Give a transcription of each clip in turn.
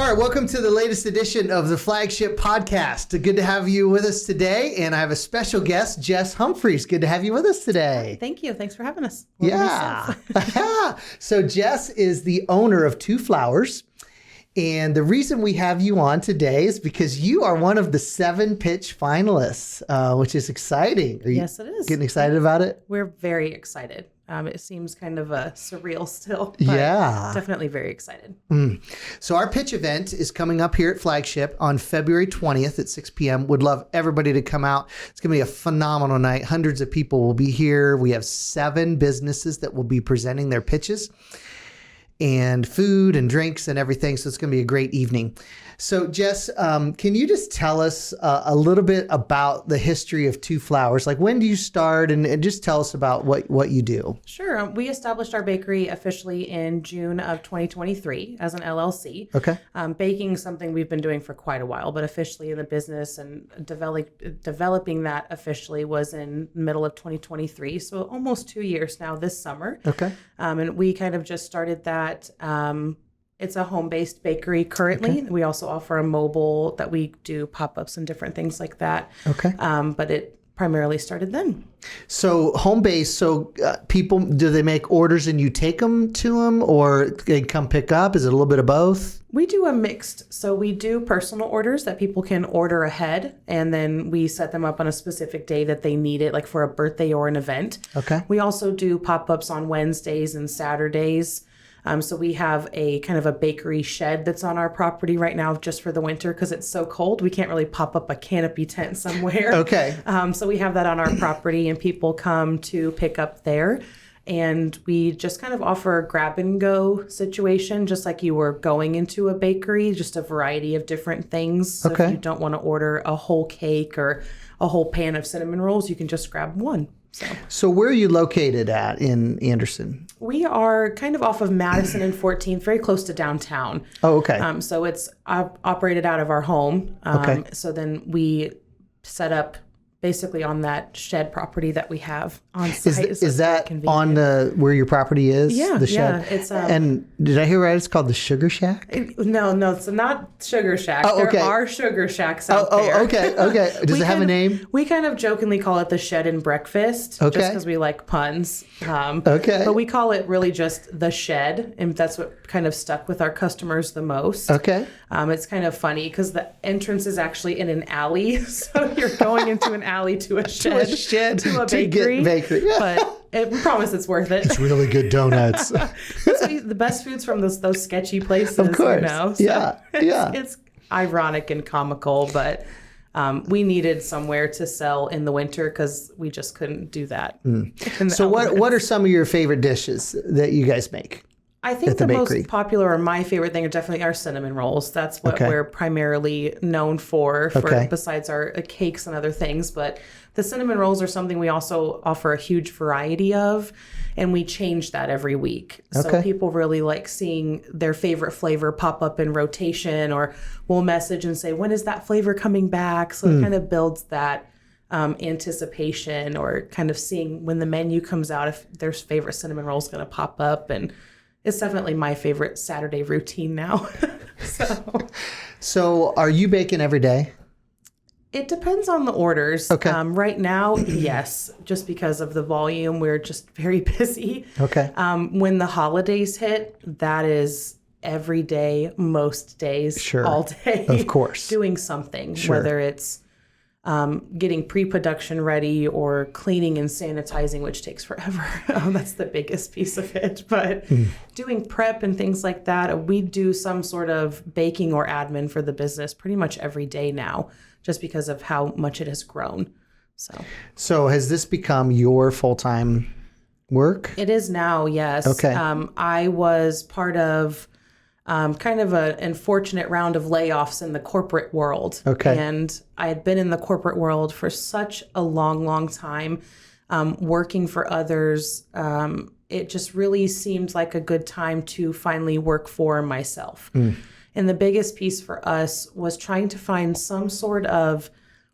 All right, welcome to the latest edition of the Flagship Podcast. Good to have you with us today, and I have a special guest, Jess Humphrey. Good to have you with us today. Thank you. Thanks for having us. Yeah. So Jess is the owner of Two Flowers, and the reason we have you on today is because you are one of the 7 pitch finalists, which is exciting. Yes, it is. Getting excited about it? We're very excited. It seems kind of surreal still, but definitely very excited. So our pitch event is coming up here at Flagship on February 20th at 6 p.m. Would love everybody to come out. It's going to be a phenomenal night. Hundreds of people will be here. We have 7 businesses that will be presenting their pitches and food and drinks and everything. So it's going to be a great evening. So Jess, can you just tell us a little bit about the history of Two Flowers? Like, when do you start, and just tell us about what you do? Sure. We established our bakery officially in June of 2023 as an LLC. Okay. Baking is something we've been doing for quite a while, but officially in the business and developing that officially was in the middle of 2023. So almost 2 years now this summer. Okay. And we kind of just started that. It's a home-based bakery currently. Okay. We also offer a mobile that we do pop-ups and different things like that. Okay. But it primarily started then. So home-based, people, do they make orders and you take them to them, or they come pick up? Is it a little bit of both? We do a mixed. So we do personal orders that people can order ahead, and then we set them up on a specific day that they need it, like for a birthday or an event. Okay. We also do pop-ups on Wednesdays and Saturdays. So we have a kind of a bakery shed that's on our property right now just for the winter because it's so cold. We can't really pop up a canopy tent somewhere. Okay. So we have that on our property, and people come to pick up there. And we just kind of offer a grab and go situation, just like you were going into a bakery, just a variety of different things. So if you don't want to order a whole cake or a whole pan of cinnamon rolls, you can just grab one. So where are you located at in Anderson? We are kind of off of Madison and 14th, very close to downtown. Oh, okay. So it's operated out of our home. Okay. So then we set up basically on that shed property that we have on site. Is that on where your property is? Yeah, the shed? Yeah. It's, and did I hear right? It's called the Sugar Shack? No, it's not Sugar Shack. Oh, okay. There are Sugar Shacks out there. Oh, okay. Does it have a name? We kind of jokingly call it the Shed and Breakfast, just because we like puns. Okay. But we call it really just the Shed, and that's what kind of stuck with our customers the most. Okay. It's kind of funny because the entrance is actually in an alley, so you're going into an alley to a shed to a bakery. But we promise it's worth it. It's really good donuts. The best foods from those sketchy places. Of course. So it's ironic and comical, but we needed somewhere to sell in the winter because we just couldn't do that. So what are some of your favorite dishes that you guys make? I think the most popular, or my favorite thing, are definitely our cinnamon rolls. That's what we're primarily known for besides our cakes and other things. But the cinnamon rolls are something we also offer a huge variety of, and we change that every week. So people really like seeing their favorite flavor pop up in rotation, or we'll message and say, when is that flavor coming back? So it kind of builds that anticipation, or kind of seeing when the menu comes out if their favorite cinnamon roll is going to pop up. And it's definitely my favorite Saturday routine now. So are you baking every day? It depends on the orders. Okay. Right now, yes, just because of the volume, we're just very busy. Okay. When the holidays hit, that is every day, most days, all day. Of course. Doing something, whether it's getting pre-production ready or cleaning and sanitizing, which takes forever. That's the biggest piece of it. But doing prep and things like that, we do some sort of baking or admin for the business pretty much every day now, just because of how much it has grown. So has this become your full-time work? It is now, yes. Okay. I was part of kind of an unfortunate round of layoffs in the corporate world. Okay. And I had been in the corporate world for such a long, long time, working for others. It just really seemed like a good time to finally work for myself. And the biggest piece for us was trying to find some sort of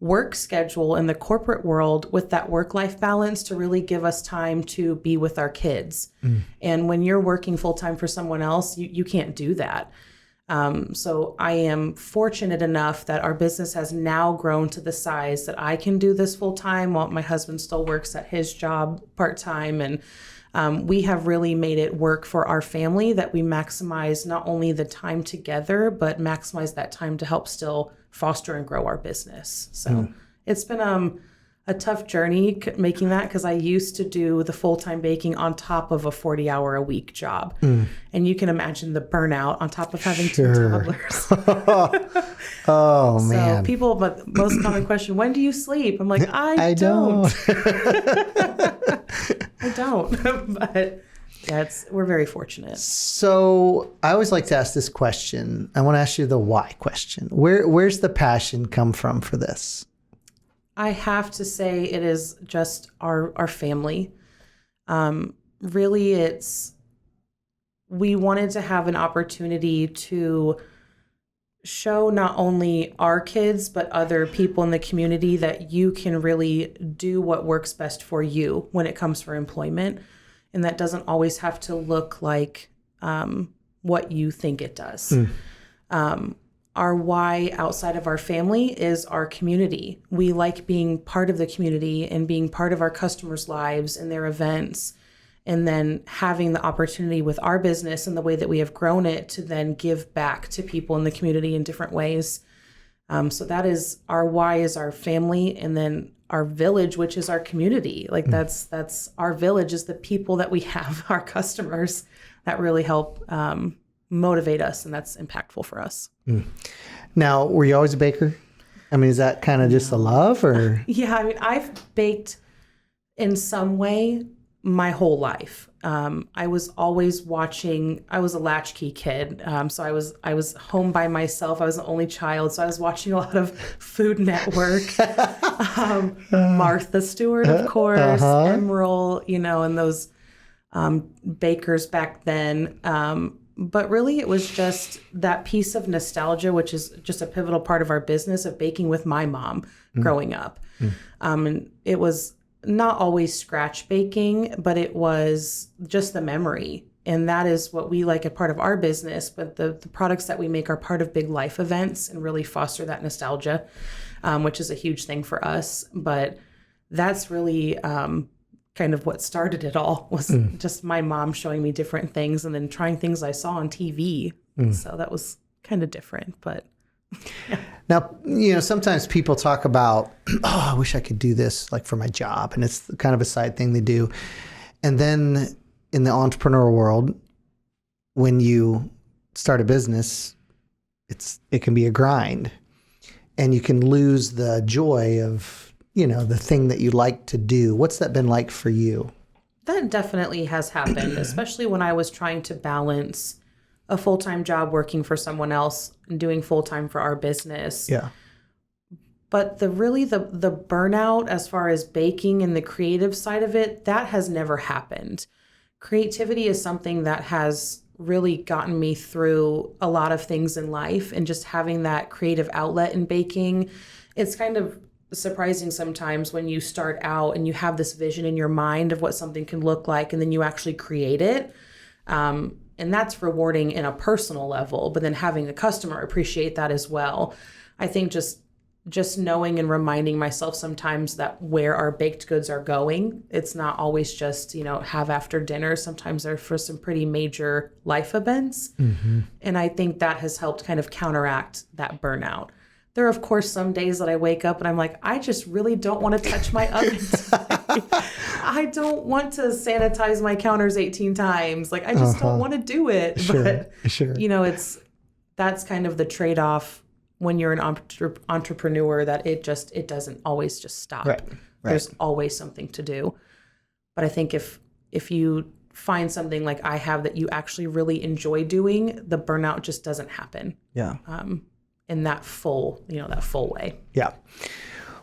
work schedule in the corporate world with that work-life balance to really give us time to be with our kids. And when you're working full-time for someone else, you can't do that. So I am fortunate enough that our business has now grown to the size that I can do this full time while my husband still works at his job part time. And we have really made it work for our family, that we maximize not only the time together, but maximize that time to help still foster and grow our business. So it's been a tough journey making that, because I used to do the full-time baking on top of a 40-hour-a-week job. And you can imagine the burnout on top of having two toddlers. Oh, man. So people, but most common question, when do you sleep? I'm like, I don't. I don't. But yeah, we're very fortunate. So I always like to ask this question. I want to ask you the why question. Where's the passion come from for this? I have to say it is just our family. Really, we wanted to have an opportunity to show not only our kids, but other people in the community that you can really do what works best for you when it comes for employment. And that doesn't always have to look like what you think it does. Our why outside of our family is our community. We like being part of the community and being part of our customers' lives and their events, and then having the opportunity with our business and the way that we have grown it to then give back to people in the community in different ways. So that is our why, is our family, and then our village, which is our community. Like that's our village, is the people that we have, our customers, that really help motivate us, and that's impactful for us. Now, were you always a baker? I mean, is that kind of just a love, or? Yeah, I mean, I've baked in some way my whole life. I was always watching. I was a latchkey kid, so I was home by myself. I was the only child, so I was watching a lot of Food Network, Martha Stewart, of course, Emerald, and those bakers back then. But really, it was just that piece of nostalgia, which is just a pivotal part of our business, of baking with my mom growing up. And it was not always scratch baking, but it was just the memory. And that is what we like a part of our business. But the products that we make are part of big life events and really foster that nostalgia, which is a huge thing for us. But that's really kind of what started it all, was just my mom showing me different things and then trying things I saw on TV. So that was kind of different, but yeah. Now, sometimes people talk about, I wish I could do this like for my job. And it's kind of a side thing they do. And then in the entrepreneur world, when you start a business, it can be a grind, and you can lose the joy of, the thing that you like to do. What's that been like for you? That definitely has happened, especially when I was trying to balance a full-time job working for someone else and doing full-time for our business. Yeah. But the burnout as far as baking and the creative side of it, that has never happened. Creativity is something that has really gotten me through a lot of things in life, and just having that creative outlet in baking, it's kind of surprising sometimes when you start out and you have this vision in your mind of what something can look like, and then you actually create it. And that's rewarding in a personal level, but then having the customer appreciate that as well. I think just knowing and reminding myself sometimes that where our baked goods are going, it's not always just, have after dinner. Sometimes they're for some pretty major life events. And I think that has helped kind of counteract that burnout. There are, of course, some days that I wake up and I'm like, I just really don't want to touch my oven today. I don't want to sanitize my counters 18 times. Like, I just don't want to do it. Sure. That's kind of the trade-off when you're an entrepreneur, that it doesn't always just stop. Right. There's always something to do. But I think if you find something like I have that you actually really enjoy doing, the burnout just doesn't happen. Yeah. In that full way. Yeah.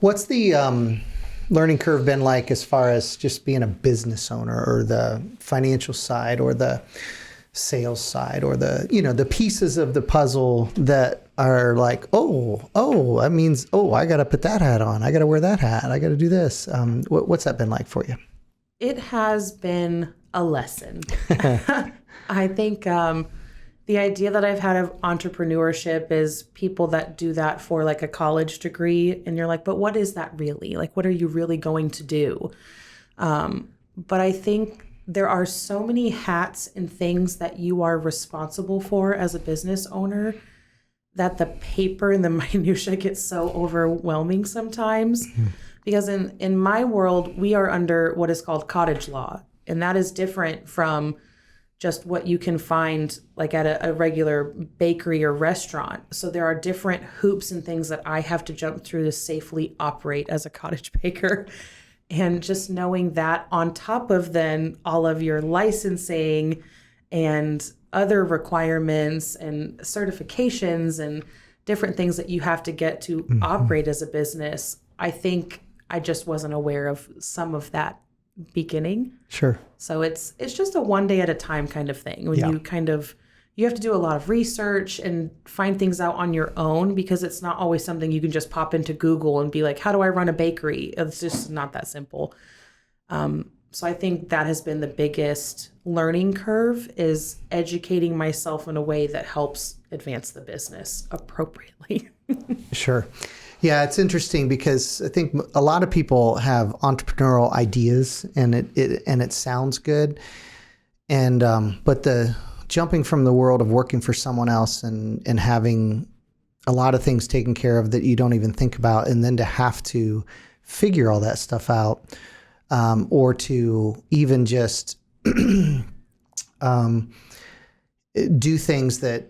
What's the learning curve been like as far as just being a business owner, or the financial side, or the sales side, or the pieces of the puzzle that are like, that means, I got to put that hat on. I got to wear that hat. I got to do this. What's that been like for you? It has been a lesson. I think The idea that I've had of entrepreneurship is people that do that for like a college degree. And you're like, but what is that really? Like, what are you really going to do? But I think there are so many hats and things that you are responsible for as a business owner that the paper and the minutia gets so overwhelming sometimes. Because in my world, we are under what is called cottage law. And that is different from just what you can find like at a regular bakery or restaurant. So there are different hoops and things that I have to jump through to safely operate as a cottage baker. And just knowing that on top of then all of your licensing and other requirements and certifications and different things that you have to get to operate as a business, I think I just wasn't aware of some of that beginning. Sure. So it's just a one day at a time kind of thing when you have to do a lot of research and find things out on your own, because it's not always something you can just pop into Google and be like, how do I run a bakery? It's just not that simple. So I think that has been the biggest learning curve, is educating myself in a way that helps advance the business appropriately. Sure. Yeah, it's interesting because I think a lot of people have entrepreneurial ideas and it sounds good. And but the jumping from the world of working for someone else and having a lot of things taken care of that you don't even think about, and then to have to figure all that stuff out, or to even just do things that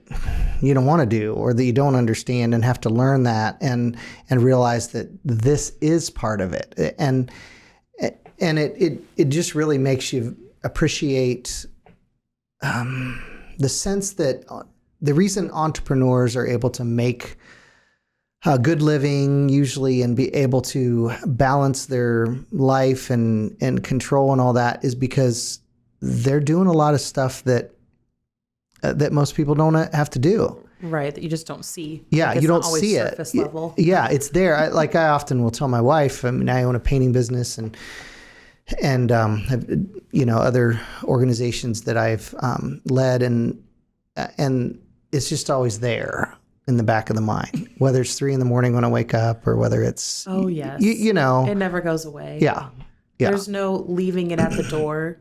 you don't want to do or that you don't understand, and have to learn that and realize that this is part of it. And it just really makes you appreciate the sense that the reason entrepreneurs are able to make a good living usually and be able to balance their life and control and all that is because they're doing a lot of stuff that most people don't have to do. Right, that you just don't see. Yeah, like you don't always see surface it. Level. Yeah, it's there. I often will tell my wife, I mean, I own a painting business and have, other organizations that I've led, and it's just always there in the back of the mind, whether it's 3 a.m. when I wake up or whether it's, yes, it never goes away. Yeah. There's no leaving it at the door,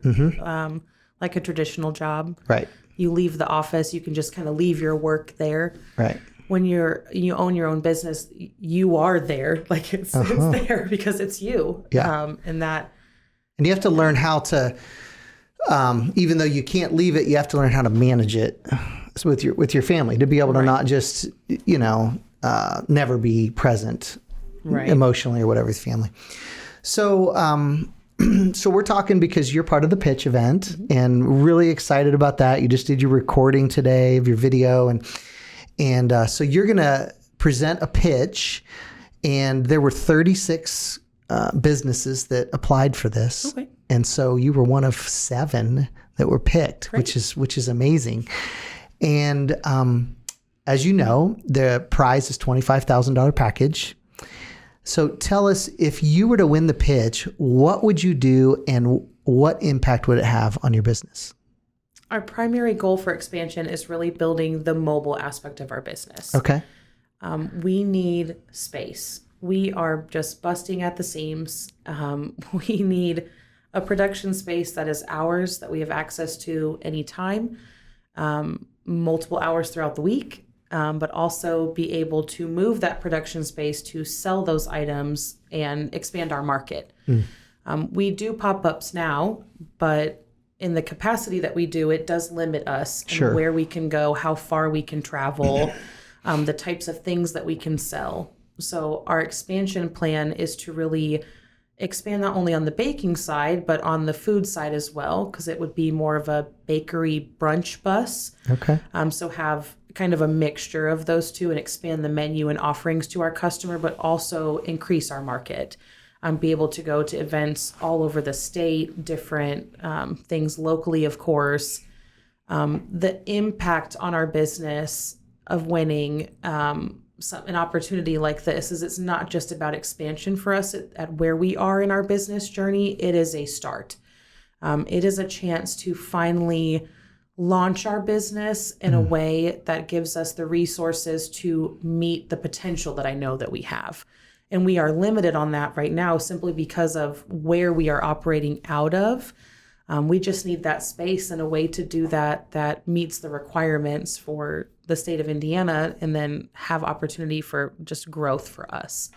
like a traditional job. Right. You leave the office, you can just kind of leave your work there. Right. When you own your own business, you are there, like it's there because it's you. Yeah. And you have to learn how to, even though you can't leave it, you have to learn how to manage it with your family, to be able to not just, never be present emotionally or whatever with family. So, so we're talking because you're part of the pitch event and really excited about that. You just did your recording today of your video, and so you're going to present a pitch, and there were 36 businesses that applied for this. Okay. And so you were one of 7 that were picked, which is amazing. And as you know, the prize is $25,000 package. So tell us, if you were to win the pitch, what would you do and what impact would it have on your business? Our primary goal for expansion is really building the mobile aspect of our business. Okay. We need space. We are just busting at the seams. We need a production space that is ours, that we have access to anytime, multiple hours throughout the week. But also be able to move that production space to sell those items and expand our market. We do pop-ups now, but in the capacity that we do, it does limit us in where we can go, how far we can travel, the types of things that we can sell. So our expansion plan is to really expand not only on the baking side, but on the food side as well, because it would be more of a bakery brunch bus. Okay. So have kind of a mixture of those two and expand the menu and offerings to our customer, but also increase our market. Be able to go to events all over the state, different things locally, of course. The impact on our business of winning an opportunity like this is it's not just about expansion for us at where we are in our business journey. It is a start. It is a chance to finally launch our business in a way that gives us the resources to meet the potential that I know that we have. And we are limited on that right now simply because of where we are operating out of. We just need that space and a way to do that meets the requirements for the state of Indiana, and then have opportunity for just growth for us.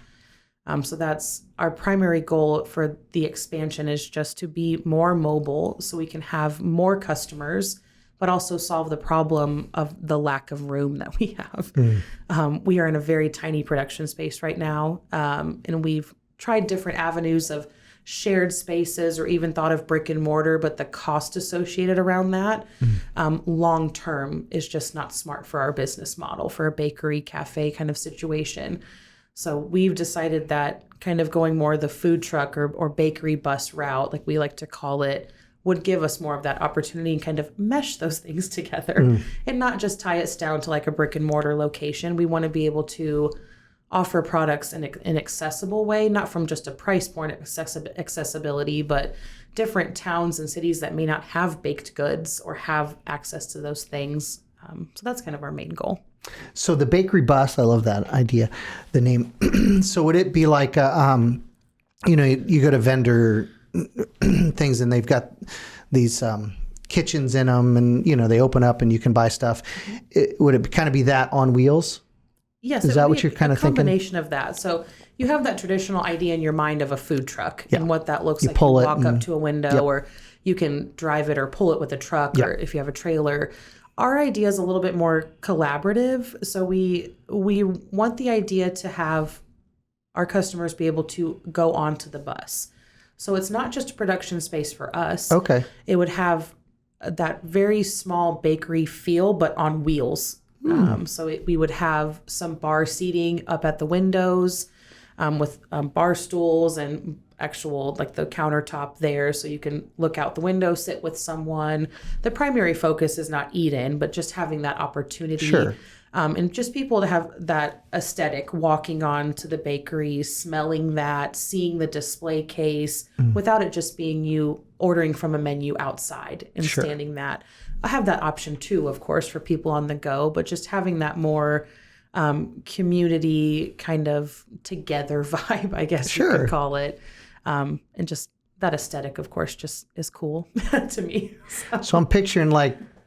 So that's our primary goal for the expansion, is just to be more mobile so we can have more customers, but also solve the problem of the lack of room that we have. We are in a very tiny production space right now, and we've tried different avenues of shared spaces or even thought of brick and mortar, but the cost associated around that long term is just not smart for our business model, for a bakery, cafe kind of situation. So we've decided that kind of going more the food truck or bakery bus route, like we like to call it, would give us more of that opportunity and kind of mesh those things together and not just tie us down to like a brick and mortar location. We want to be able to offer products in an accessible way, not from just a price point accessibility, but different towns and cities that may not have baked goods or have access to those things. So that's kind of our main goal. So the bakery bus, I love that idea, the name. So would it be like, you go to vendor things and they've got these kitchens in them, and, they open up and you can buy stuff. Would it kind of be that on wheels? Yes. Is that what you're kind of thinking? Combination of that. So you have that traditional idea in your mind of a food truck and what that looks like. You walk up to a window, or you can drive it or pull it with a truck, or if you have a trailer. Our idea is a little bit more collaborative. So we want the idea to have our customers be able to go onto the bus. So it's not just a production space for us. Okay. It would have that very small bakery feel, but on wheels. So we would have some bar seating up at the windows with bar stools and actual, like the countertop there, so you can look out the window, sit with someone. The primary focus is not eat in, but just having that opportunity. Sure. And just people to have that aesthetic, walking on to the bakery, smelling that, seeing the display case, without it just being you ordering from a menu outside and standing that. I have that option too, of course, for people on the go, but just having that more community kind of together vibe, I guess you could call it. And just that aesthetic, of course, just is cool to me. So I'm picturing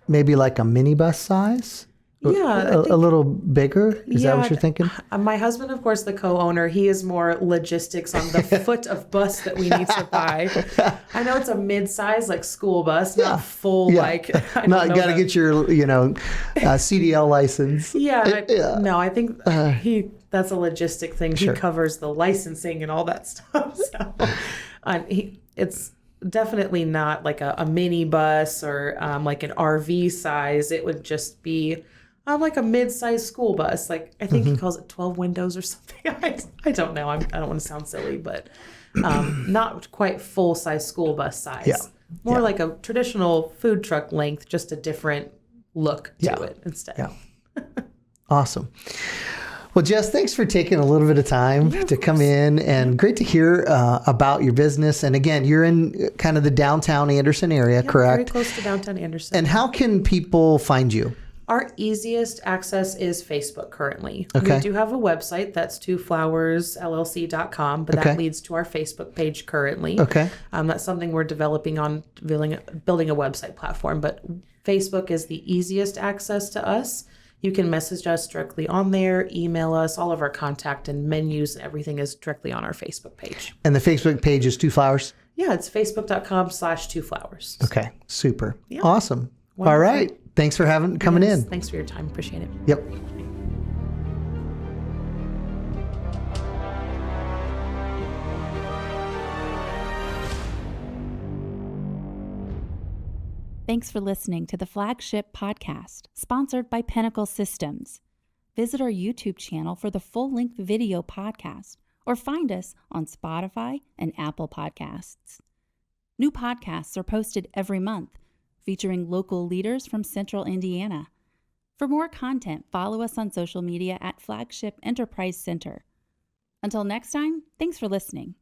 maybe like a minibus size. Yeah. A little bigger? Is that what you're thinking? My husband, of course, the co-owner, he is more logistics on the foot of bus that we need to buy. I know it's a mid-size, like school bus, not full, like... You got to get your, CDL license. No, I think that's a logistic thing. He covers the licensing and all that stuff. So it's definitely not like a mini bus or like an RV size. It would just be... like a mid-sized school bus. Like, I think he calls it 12 windows or something. I don't know. I don't want to sound silly, but not quite full-size school bus size. More like a traditional food truck length, just a different look to it instead. Yeah. Awesome. Well, Jess, thanks for taking a little bit of time to come in, and great to hear about your business. And again, you're in kind of the downtown Anderson area, correct? Very close to downtown Anderson. And how can people find you? Our easiest access is Facebook currently. Okay. We do have a website that's twoflowersllc.com, but that leads to our Facebook page currently. Okay. That's something we're developing on building a website platform, but Facebook is the easiest access to us. You can message us directly on there, email us. All of our contact and menus and everything is directly on our Facebook page. And the Facebook page is Two Flowers? Yeah, it's facebook.com/twoflowers. Okay, super. Yeah. Awesome. Wonderful. All right. Thanks for coming in. Thanks for your time. Appreciate it. Yep. Thanks for listening to the Flagship Podcast, sponsored by Pinnacle Systems. Visit our YouTube channel for the full-length video podcast, or find us on Spotify and Apple Podcasts. New podcasts are posted every month, featuring local leaders from Central Indiana. For more content, follow us on social media at Flagship Enterprise Center. Until next time, thanks for listening.